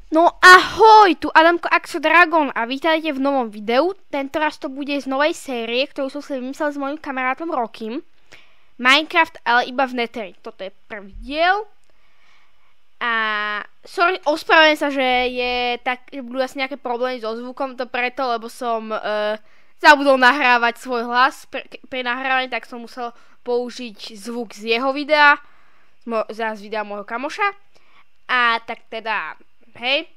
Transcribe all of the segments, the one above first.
No ahoj, tu Adamko Axo Dragon a vítajte v novom videu. Tentoraz to bude z novej série, ktorú som si vymyslel s mojim kamarátom Rockym. Minecraft, ale iba v Neteri. Toto je prvý diel. A sorry, ospravedlňujem sa, že budú asi nejaké problémy so zvukom, to preto, lebo som zabudol nahrávať svoj hlas pre nahrávanie, tak som musel použiť zvuk z jeho videa, z videa môjho kamoša. A tak teda... Hej,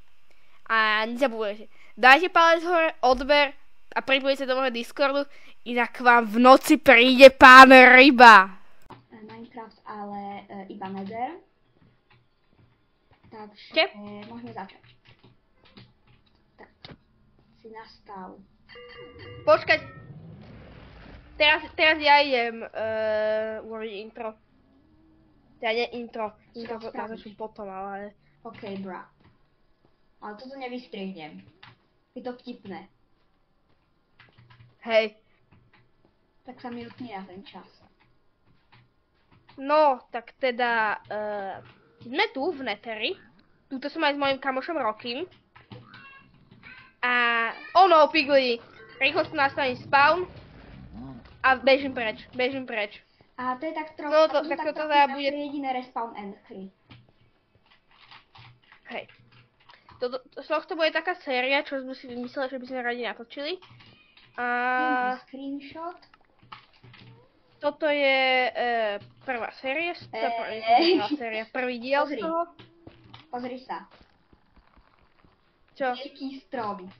a nezabudujte, dajte palec hore, odber a pripojite sa do môjho Discordu, inak vám v noci príde pán ryba. Minecraft, ale iba Nether. Takže môžeme začať. Tak, si nastav. Počkať, teraz ja idem urobiť intro. Ja nie intro začnem potom, ale... OK, bra. Ale toto nevystrihnem. Je to vtipné. Hej. Tak sa mi utní na ten čas. No, tak teda... sme tu v Neteri. Tuto som aj s mojim kamošom Rockym. A... Oh no, pigli! Rýchlo tu nastavím spawn. A bežím preč. A to je tak trochu... No, tak toto teda bude... jediné respawn entry. Hej. To bude taká séria, čo sme si vymysleli, že by sme radi natočili. A... Screenshot. Toto je prvá séria, prvý diel z toho. Pozri sa. Čo? Veľký strom.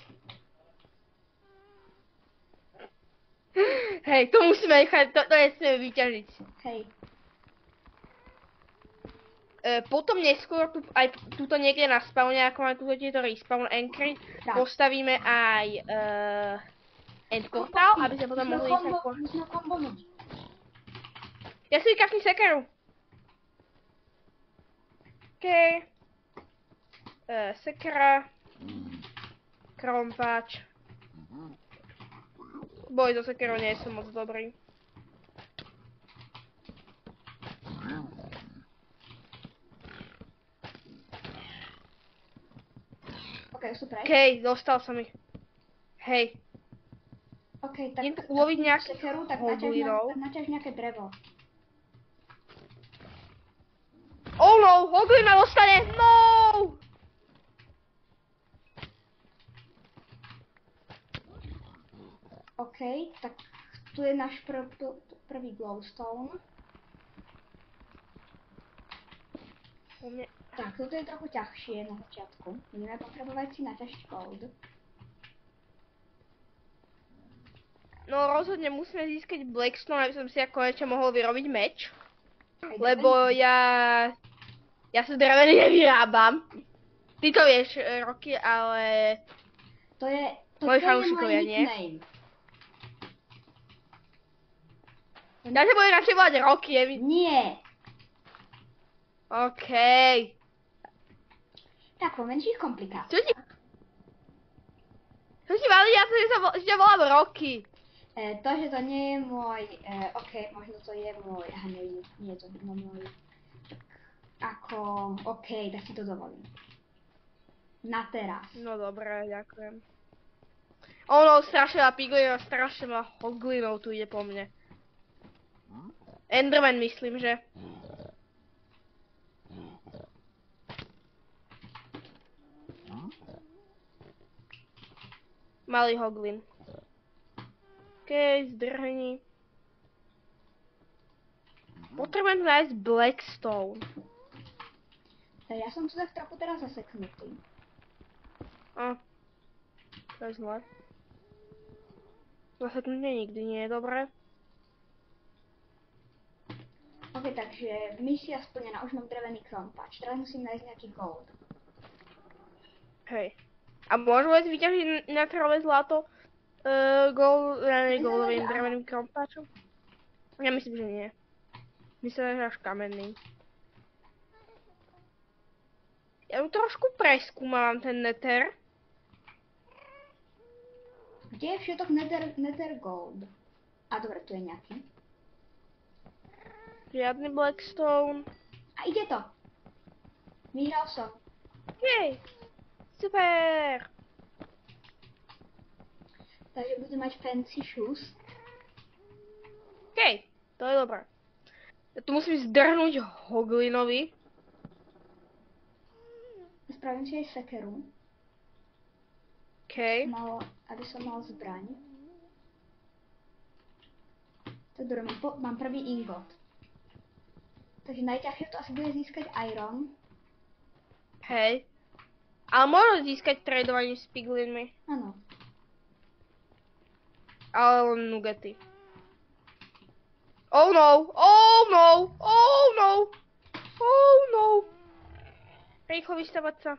Hej, to musíme nechať, to nesmieme vyťažiť. Hej. Potom neskôr aj tuto niekde na spawne, ako máme tuto tieto respawn anchory, postavíme aj end portál, aby sme potom mohli ísť aj po... Musíme kombonúť. Ja si vykašním sekeru. Okej. Sekera. Krompáč. Boj so sekerou nie som moc dobrý. Super. Okej, dostal som ich. Hej. OK, tak... Idem tu uloviť nejakých sekeru, tak naťaž nejaké drevo. Oh no, hoglin ma dostane, no! OK, tak tu je náš prvý glowstone. Tak, toto je trochu ťažšie na začiatku. Budeme potrebovať si naťažiť gold. No rozhodne musíme získať blackstone, aby som si ako konečne mohol vyrobiť meč. Lebo ja sa drevený nevyrábam. Ty to vieš, Rocky, ale... To je moji fanúšikovia, nie? Ja sa budem radšej volať Rocky, Nie! Okej. Tak, po menších komplikáciách. Čo ti valí, ja si ťa volám Rocky. To, že to nie je môj, OK, možno to je môj, neviem, nie je to môj, ako, OK, tak si to dovolím. Na teraz. No dobré, ďakujem. Ono strašne ma piglina, strašne ma hoglinou tu ide po mne. Enderman myslím, že. Malý hoglin. Okej, zdrhni. Potrebujem nájsť blackstone. Ja som tu tak trochu teraz zaseknutý. To je zle. Zaseknutie nikdy nie je dobré. OK, takže misia splnená, už mám drevený krompáč. Teraz musím nájsť nejaký gold. Hej. A môžu vôbec vyťažiť netrové zlato goldovým dreveným krompáčom? Ja myslím, že nie. Myslím, že až kamenný. Ja tu trošku preskúmam ten nether. Kde je všetok nether gold? A dobre, tu je nejaký. Žiadny blackstone. A ide to. Vyhral som. Jej. Super. Takže budem mať fancy shoes. OK, to je dobré. Ja tu musím zdrhnúť Hoglinovi. Spravím si aj sekeru. OK. Aby som mal zbraň. Tak dobre, mám prvý ingot. Takže najťažšie to asi bude získať iron. Hej. Ale môžem získať tradovaním s piglinmi. Áno. Ale len nugety. Oh no! Oh no! Oh no! Oh no! Rýchlo vystavať sa.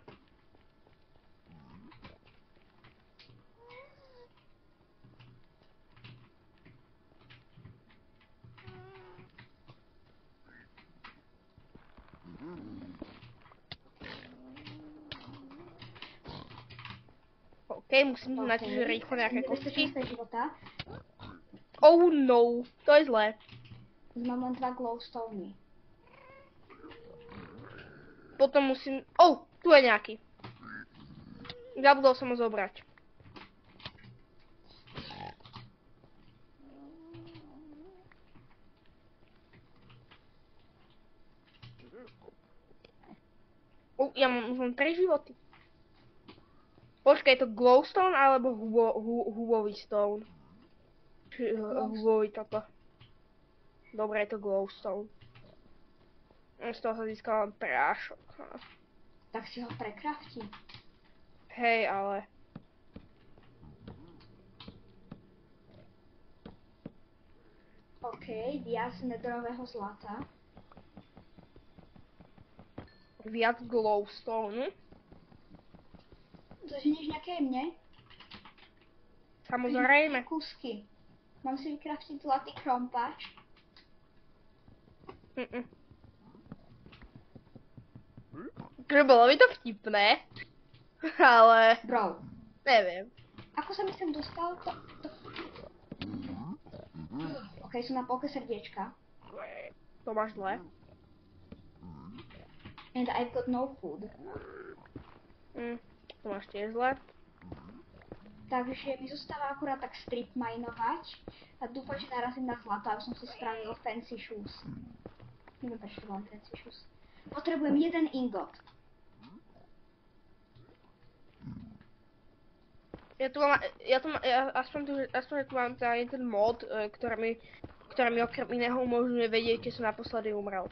OK, musím tu naťažiť rýchlo nejaké kostičky. Oh no, to je zlé. Mám len 2 glowstony. Potom musím... Oh, tu je nejaký. Zabudol som ho zobrať. Ja mám 3 životy. Počkaj, je to glowstone alebo hubový stone? Hubový toto. Dobre, je to glowstone. Z toho sa získal len prášok. Tak si ho prekraftí. Hej, ale... OK, viac nedorového zlata. Viac glowstone. Zaženieš nejaké mne? Samozrejme. Kusky. Mám si vykraftiť zlatý krompáč. Bolo by to vtipné. Ale... Bro. Neviem. Ako sa mi sem dostal? OK, som na polke srdiečka. To máš zle. And I've got no food. To máš tiež zle. Takže mi zostáva akurát tak strip minovať a dúfam, že narazím na zlato, aby som si spravil fancy shoes. Neviem, prečo mám fancy shoes. Potrebujem 1 ingot. Aspoň tu mám ten mod, ktorý mi okrem iného umožňuje vedieť, keď som naposledy umrel.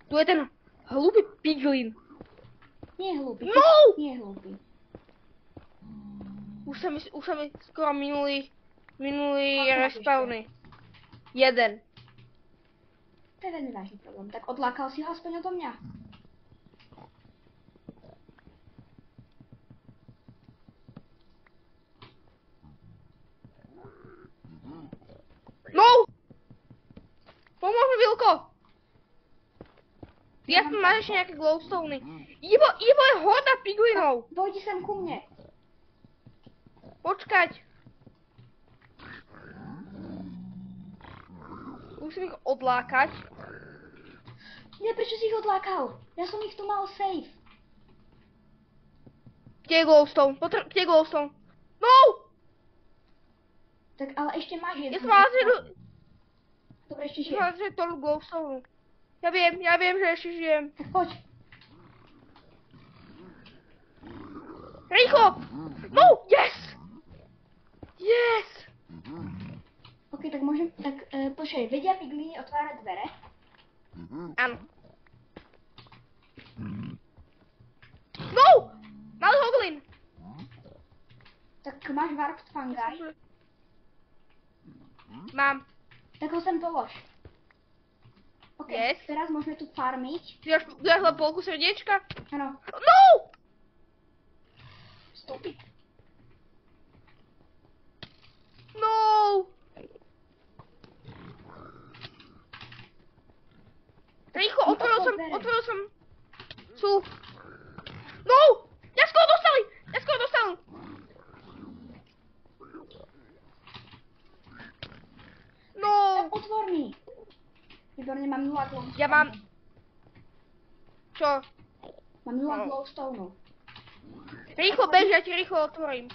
Tu je ten hlúpy piglin. Nie je hlúpy. No! Nie je hlúpy. Už sa mi skoro minulý respawny. 1. To je veľmi vážny problém. Tak odlákal si ho aspoň odo mňa? No! Pomôž mi, Vilko! Ja som máš ešte nejaké glowstony. Ivo je horda piglinov! Dojdi sem ku mne. Počkať. Musím ich odlákať. Nie, prečo si ich odlákal? Ja som ich tu mal safe. Kde je glowstone? Kde je glowstone? No! Tak ale ešte máš jeden. Ja som mal Dobre, ešte žiješ. Ja som mal toľko glowstone. Ja viem, že ešte žijem. Tak poď. Rýchlo! No! Yes! Yes! OK, tak môžem, počkaj, vedia piglíny otvárať dvere? Áno. No! Malý hoglin! Tak máš warped fungi? Mám. Tak ho sem polož. OK, Yes. teraz môžeme tu farmiť. Dáš len polku srdiečka? Áno. No! Stupid. No! Rýchlo, otvoril som. Sú. No! Ja skoro dostali! No! Otvor mi. Výborne, mám 0 glowstone. Ja mám... Čo? Mám 0 glowstone. Rýchlo bež, ja ti rýchlo otvorím.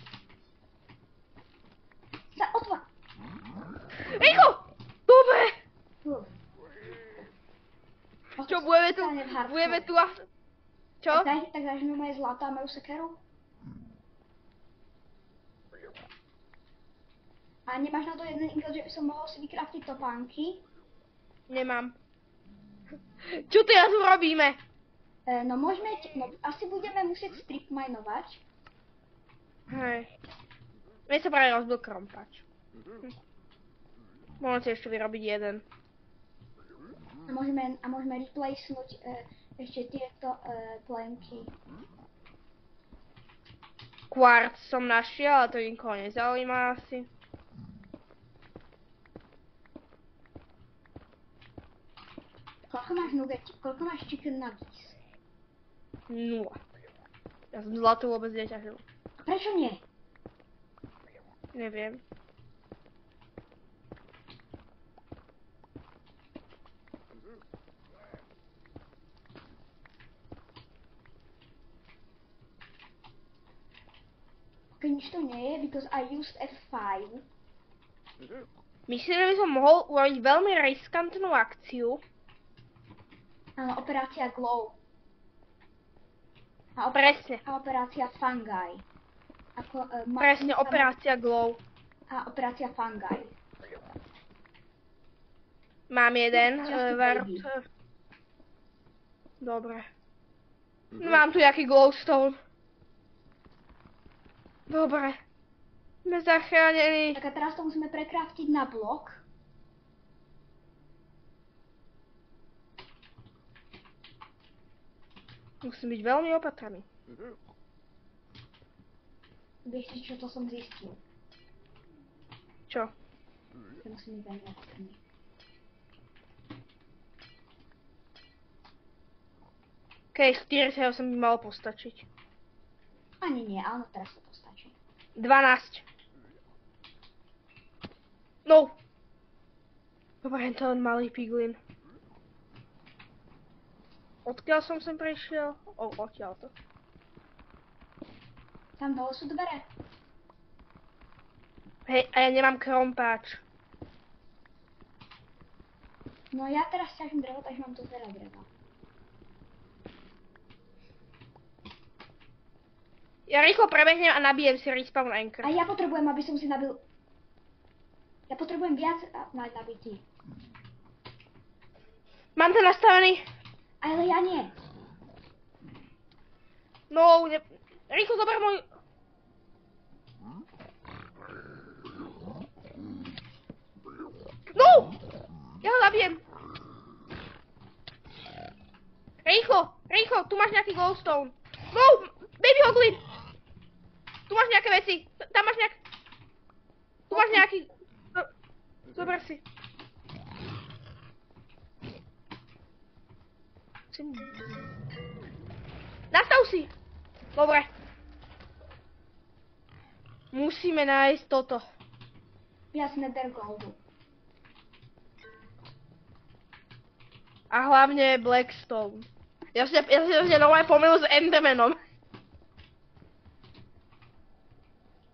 Otvor. Rýchlo! Dobre! Uf. Čo, budeme tu a... Čo? Tak dáš mi moje zlato a moju sekeru? A nemáš na to jeden ingot, že by som mohol si vykraftiť topánky? Nemám. Čo teraz urobíme? No môžeme, asi budeme musieť strip minovať. Hej. Mne sa práve rozbil krompač. Môžem si ešte vyrobiť jeden. A môžeme replacenúť ešte tieto plenky. Quartz som našiel, ale to nikoho nezaujíma asi. Koľko máš chicken nuggets? 0. Ja som zlatú vôbec neťažil. Prečo nie? Neviem. Keď nič to nie je, because I used F5. Myslím, že by som mohol urobiť veľmi riskantnú akciu. Áno, operácia Glow. Presne. A operácia Fungi. Presne, operácia Glow. A operácia Fungi. Mám jeden, warp. Dobre. Mám tu nejaký glowstone. Dobre. Sme zachránení. Tak a teraz to musíme prekraftiť na blok. Musím byť veľmi opatrný. Vieš, čo to som zistil? Čo? To musím byť veľmi opatrný. Okej, 40 som by malo postačiť. Ani nie, áno, teraz to postačí. 12. No! Dobre, to len malý piglin. Odkiaľ som sem prešiel? Odtiaľ to. Tam dole sú dvere. Hej, a ja nemám krompáč. No ja teraz ťažím drevo, takže mám tu veľa dreva. Ja rýchlo prebehnem a nabijem si respawn anchor. A ja potrebujem, aby som si nabil... Ja potrebujem viac nabití. Mám to nastavený. Ale ja nie. No, rýchlo zober môj... No! Ja ho zabijem. Rýchlo, tu máš nejaký glowstone. No, baby hoglin. Tu máš nejaké veci. Tam máš nejak... Tu máš nejaký... Zober si. Nastav si. Dobre. Musíme nájsť toto. Viac nether goldu. A hlavne Blackstone. Ja si normálne pomýlil s Endermanom.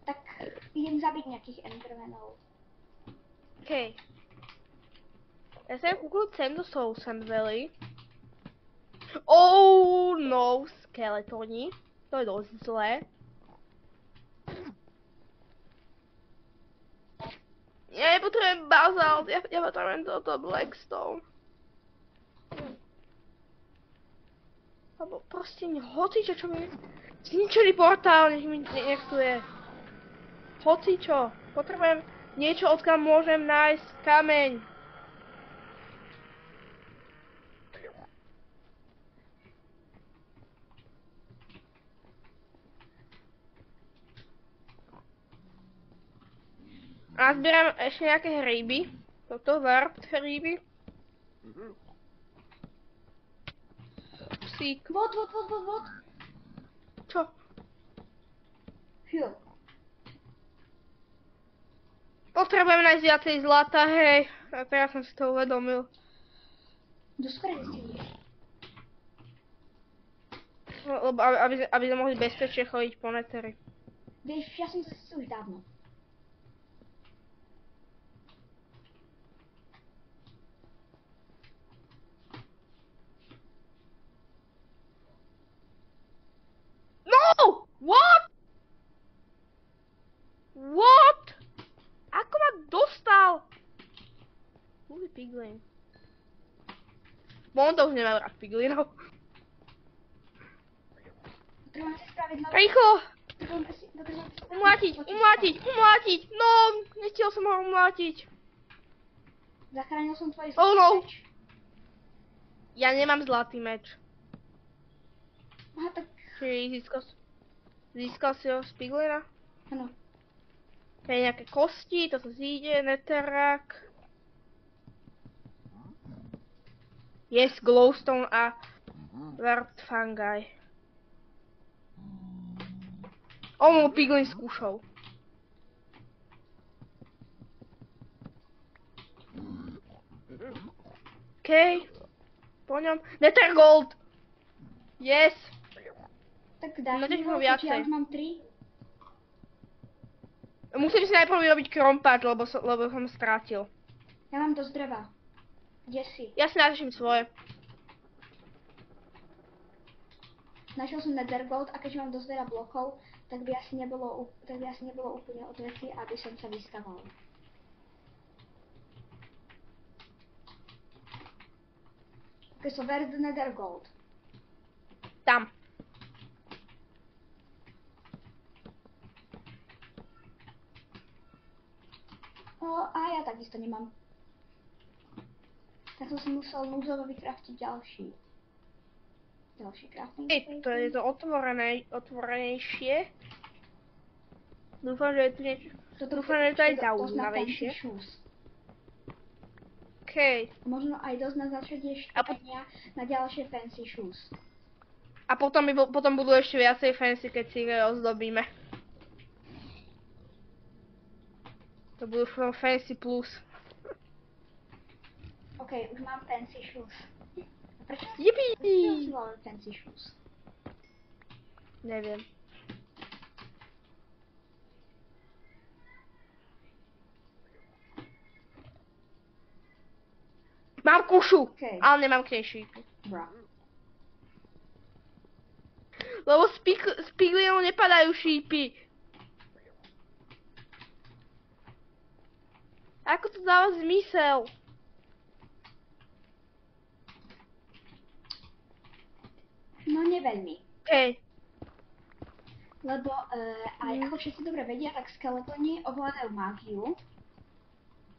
Tak idem zabiť nejakých Endermanov. Okej. Ja sa kúkol sem do Soul Sand Valley. Oh no, skeletoni. To je dosť zlé. Ja nepotrebujem bazalt, ja potrebujem toto Blackstone. Alebo proste hocičo, čo mi... Zničený portál, nech tu je. Hocičo. Potrebujem niečo, odkiaľ môžem nájsť kameň. A zbieram ešte nejaké hryby. Toto, warped hryby. Psík. Vod. Čo? Fiu. Potrebujem nájsť viacej zlata, hej. A teraz som si to uvedomil. Do skorej zistili. Lebo aby sme mohli bezpečne chodiť po neteri. Vieš, ja som to si už dávno. No! What? What? Ako ma dostal? Holy piglin. Bo on to už nemá rád piglinov. Potrebujem si spraviť nový... Rýchlo! Potrebujem si Umlátiť! No, nechtěl som ho umlátiť. Zachránil som tvoj Oh no! meč. Ja nemám zlatý meč. Aha, tak... Čiže získal si ho z piglina? Áno. To je nejaké kosti, to sa zíde, netherrack. Yes, glowstone a wart fungi. On piglin skúšal. Okej. Po ňom. Nether gold! Yes! Tak daj No, mi teď ho, ho keďže ja viacej. už mám 3. Musím si najprv vyrobiť krompáč, lebo som strátil. Ja mám dosť dreva. Kde si? Ja si naším svoje. Našiel som nether gold a keďže mám dosť veľa blokov, tak by asi nebolo úplne od veci, aby som sa vystaval. Okay, so where's the nether gold? Tam. A ja takisto nemám. Tak som si musel núzovo vykraftiť ďalší crafting Hej, to je to otvorenejšie. Dúfam, že je tu niečo. Dúfam, že je to aj zaujímavejšie. Okej. Možno aj dosť na začatie školenia na ďalšie fancy shoes. A potom budú ešte viacej fancy, keď si ich ozdobíme. To budú fancy plus. OK, už mám fancy shoes. Prečo Yippee! si volám fancy shoes? Neviem. Mám kušu, Okay. ale nemám k nej šípy. Bra. Lebo z piglinov nepadajú šípy. Ako to dáva zmysel? No neveľmi. Hej. Lebo aj ako všetci dobre vedia, tak skeletoni ovládajú mágiu.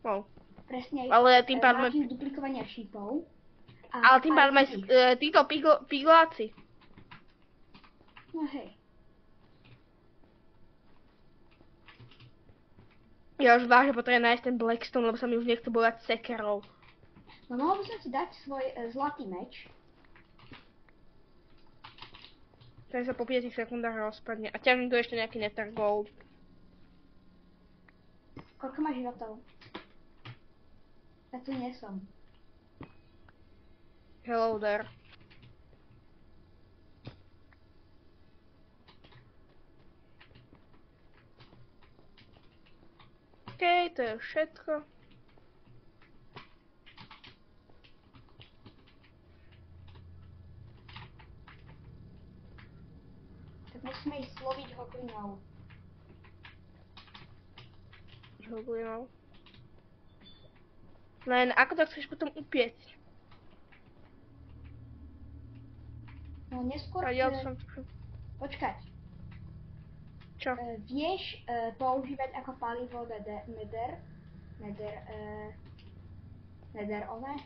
No. Presne Ale tým pádom... mágiu duplikovania šípov. Ale tým pádom aj títo pigláci. No hej. Ja už vážne potrebujem nájsť ten Blackstone, lebo sa mi už nechce bojať sekerov. No mohol by som ti dať svoj zlatý meč. Ten sa po 5 sekundách rozpadne. A ťažím tu ešte nejaký nether gold. Koľko máš životov? Ja tu nie som. Hello there. OK, to je všetko. Tak musíme ísť loviť hoblinov. Hoblinov. Len ako to chceš potom upiecť? No neskôr... Počkať. Čo? Vieš používať ako palivo nether one?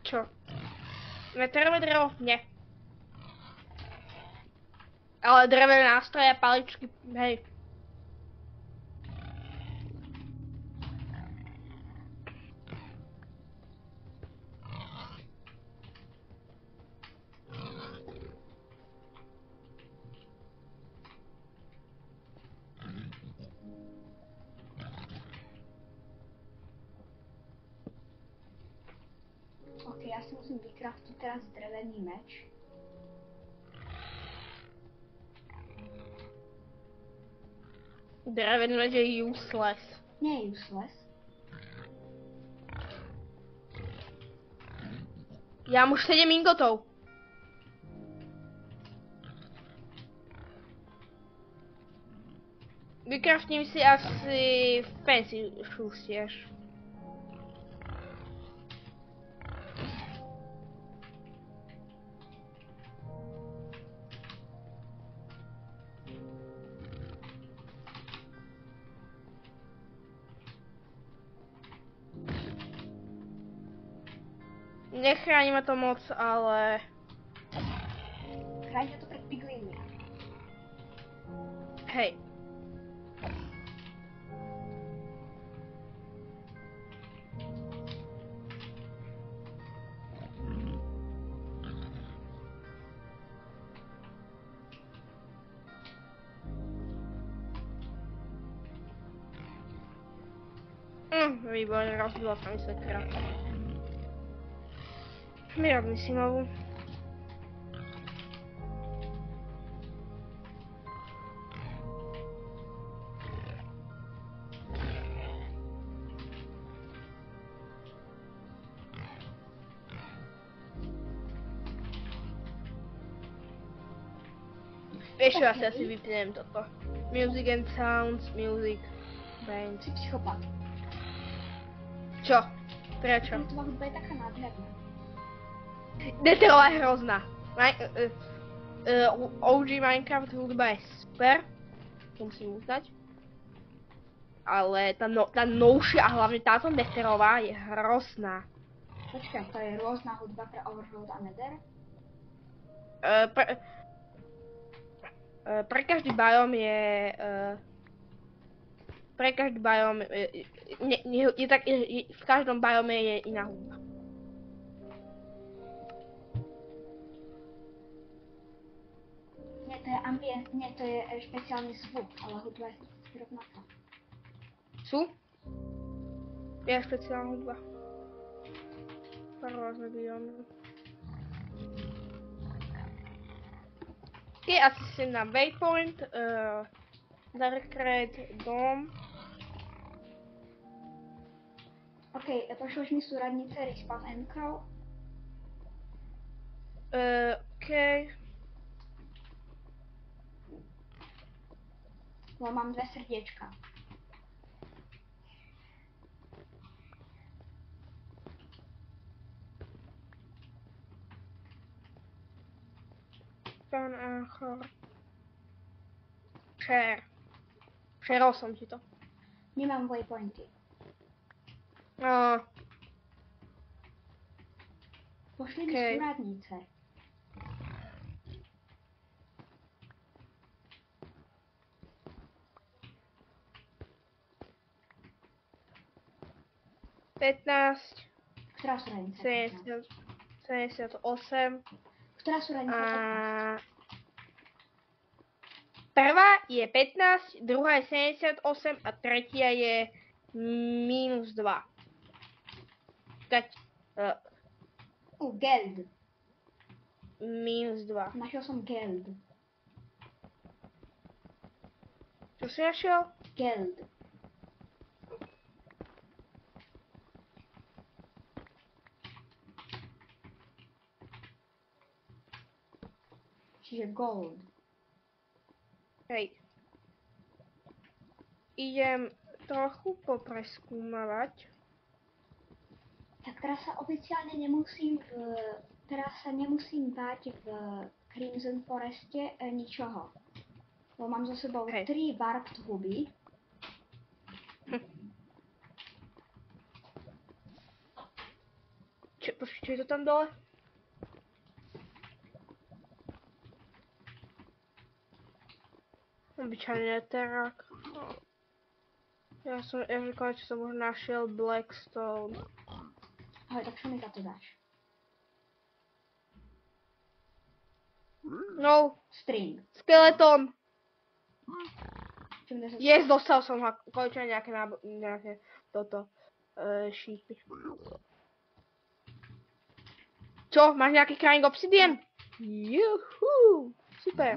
Čo? Netherové drevo? Nie. Ale drevené nástroje a paličky, hej. Ok, ja si musím vykraftiť teraz drevený meč. Drevený meč je useless. Nie je useless. Ja mám už 7 ingotov. Vykraftím si asi fancy shoes tiež. Nechráni ma to moc, ale... Chráňte to pred piglinmi. Hej. Výborne, rozbila sa mi sekera. Vyrobím si novú. Vieš čo, asi vypnem toto. Music and sounds, music, band. Si psychopat. Čo? Prečo? Tvá hudba je taká nádherná. Neterová je hrozná. OG Minecraft hudba je super. To musím uznať. Ale tá novšia a hlavne táto neterová je hrozná. Počkaj, to je rôzna hudba pre Overworld a Nether? Pre každý biom je... Pre každý biom v každom biome je iná hudba. Nie, to je ambient, nie, to je špeciálny zvuk, ale hudba je rovnaká. Sú? Je špeciálna hudba. Rôzne biomy. Ok, asi si na waypoint, Dark Red, dom. Ok, pošleš mi súradnice Respawn and Crow? Ok. Bo mám 2 srdiečka. Pán Achor. Šerol som ti to. Nemám waypointy. Pošli mi súradnice. Ktorá súradnica? 78. Ktorá súradnica? Prvá je 15, druhá je 78 a tretia je -2. Tak, Geld. -2. Našiel som Geld. Čo si našiel? Geld. Čiže gold. Hej. Idem trochu popreskúmavať. Tak teraz sa oficiálne nemusím báť v Crimson Foreste ničoho. Bo mám za sebou 3 warped huby. Čo je to tam dole? Obyčajný netherák. Ja konečne som už našiel Blackstone. Ale tak čo mi za to dáš? No. String. Skeleton. Yes, dostal som ho. Konečne nejaké toto šípy. Čo? Máš nejaký crying obsidian? Juhu. Super.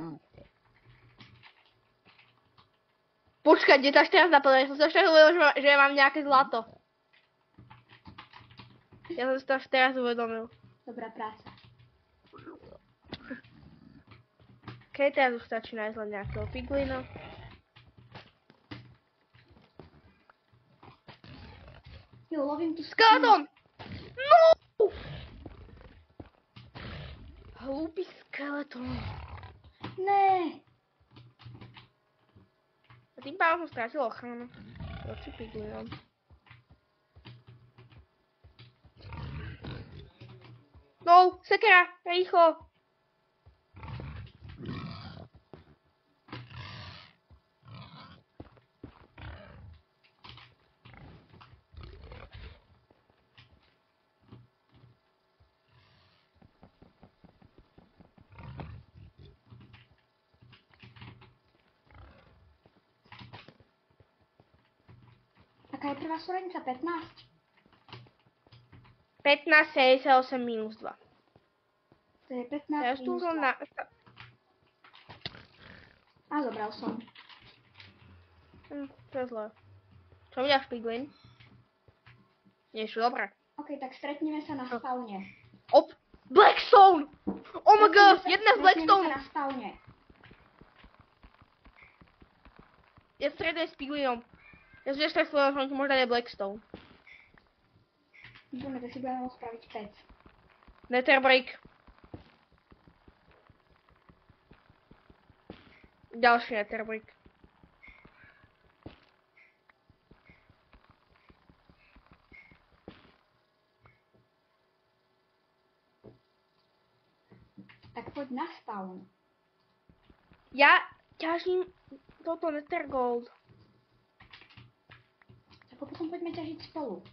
Počkaj, kde to až teraz napadlo? Ja som sa ešte uvedomil, že ja mám nejaké zlato. Ja som si to až teraz uvedomil. Dobrá práca. Keď teraz už stačí nájsť len nejakého piglina. Jo, lovím tu Skeleton! No! Hlúpy skeleton. Ne. A tým pádom som strátil ochranu. Proti piglinom. No, sekera, rýchlo. Aká je prvá súradnica? 15? 15, 78 minus 2. To je 15 Teraz tu minus som 2. na... A zobral som. To je zlé. Čo mi dáš, piglin? Niečo dobré. OK, tak stretneme sa na spawne. Blackstone! Oh my god, jedna z Blackstone! Stretneme sa na spawne. Ja stredujem s piglinom. Ja som ešte svojho, že on ti možno dať Blackstone. Dobre, tak si budeme môcť spraviť pec. Netherbrick. Ďalší Netherbrick. Tak poď na spawn. Ja ťažím toto Nethergold. Tak potom poďme ťažiť spolu.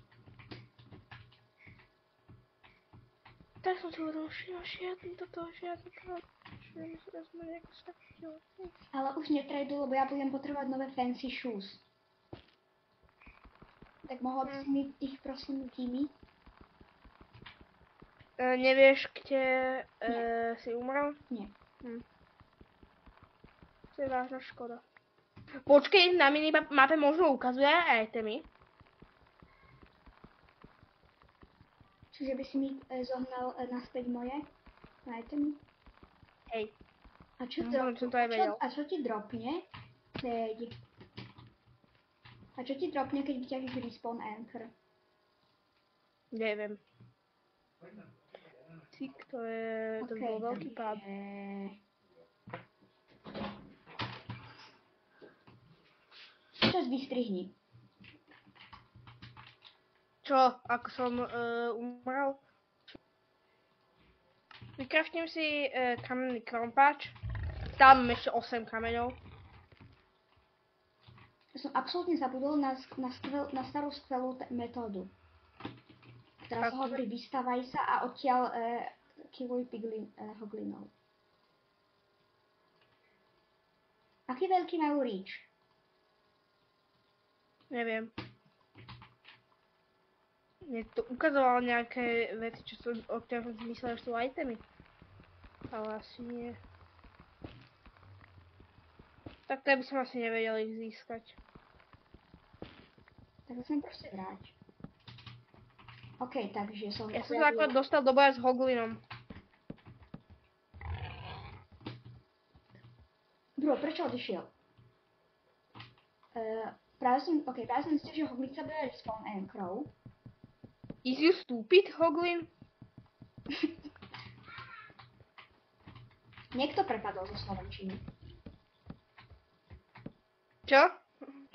Tak som si uvedomil, žiadny toto, žiadny to. Ale už netrejdu, lebo ja budem potrebovať nové fancy shoes. Tak mohla by si mi ich prosím gimme? Nevieš, kde si umrel? Nie. To je vážna škoda. Počkej, na minimape možno ukazuje aj itemy. Čiže by si mi zohnal naspäť moje itemy? Hej. A čo, Som to aj vedel. a čo ti dropne, keď vyťažíš respawn anchor? Neviem. Cik, to bol veľký pád. Čas vystrihni. Čo? Ako som umrel? Vykraftím si kamenný krompáč. Tam mám ešte 8 kameňov. Ja som absolútne zabudol na starú skvelú metódu. Ktorá sa hovorí vystavaj sa a odtiaľ killuj hoglinov. Aký veľký majú reach? Neviem. Mne to ukazovalo nejaké veci, o ktorých som si myslel, že sú itemy. Ale asi nie. Tak to by som asi nevedel ich získať. Tak sa sem proste vráť. OK, takže som... Ja som sa akorát dostal do boja s hoglinom. Bro, prečo odišiel? Práve som zistil, že hoglin sa bude respawn anchorov. Is you stupid, hoglin? Niekto prepadol zo slovenčiny. Čo?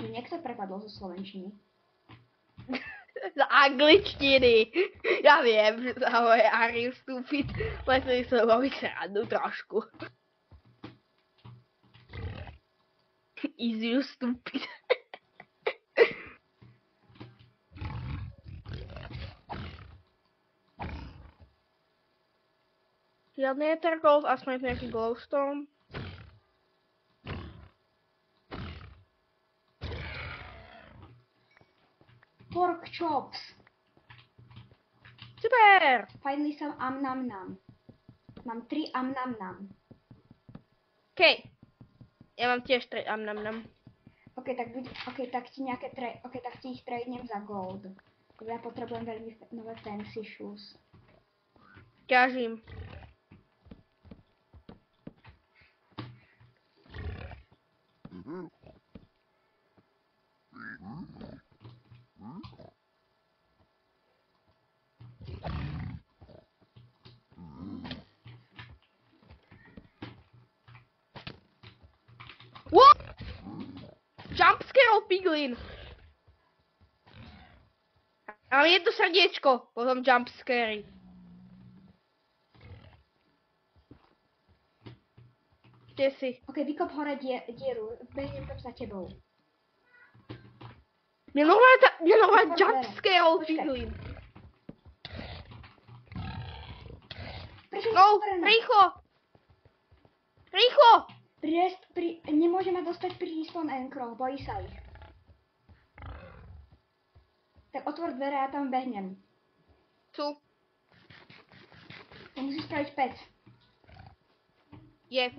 Niekto prepadol zo slovenčiny. Z angličtiny. Ja viem, že sa hovorí are you stupid, len som si robiť srandu trošku. Is you stupid. Žiadny Ethergold, aspoň je to nejaký glowstone. Pork chops. Super! Finally some am-nam-nam. Mám 3 am-nam-nam. Okej. Ja mám tiež 3 am-nam-nam. tak ti nejaké tak ti ich tradenem za gold. Ja potrebujem veľmi nové fancy shoes. Ťažím. What? Jumpscare piglin. Ale jedno srdiečko, potom jumpscary. Kde si? Ok, vykop hore dieru, behnem tam za tebou. Mne normálne jumpscare piglin. Prečo No, rýchlo! Rýchlo! Nemôže ma dostať pri respawn anchor, bojí sa ich. Tak otvor dvere a ja tam behnem. Tu. To musíš spraviť pec. Je.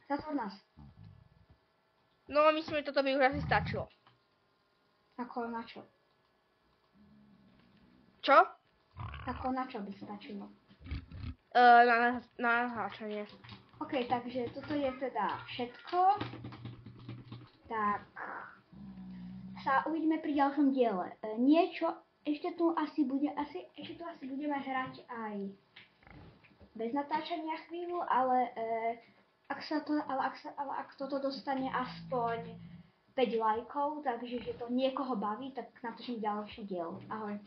Zatvor nás. No, myslím, že toto by už asi stačilo. Ako na čo? Čo? Ako na čo by stačilo? Na naháčanie. Ok, takže toto je teda všetko. Tak sa uvidíme pri ďalšom diele. Ešte tu asi budeme hrať aj bez natáčania chvíľu, ale ak toto dostane aspoň 5 lajkov, takže že to niekoho baví, tak natočím ďalší diel. Ahoj.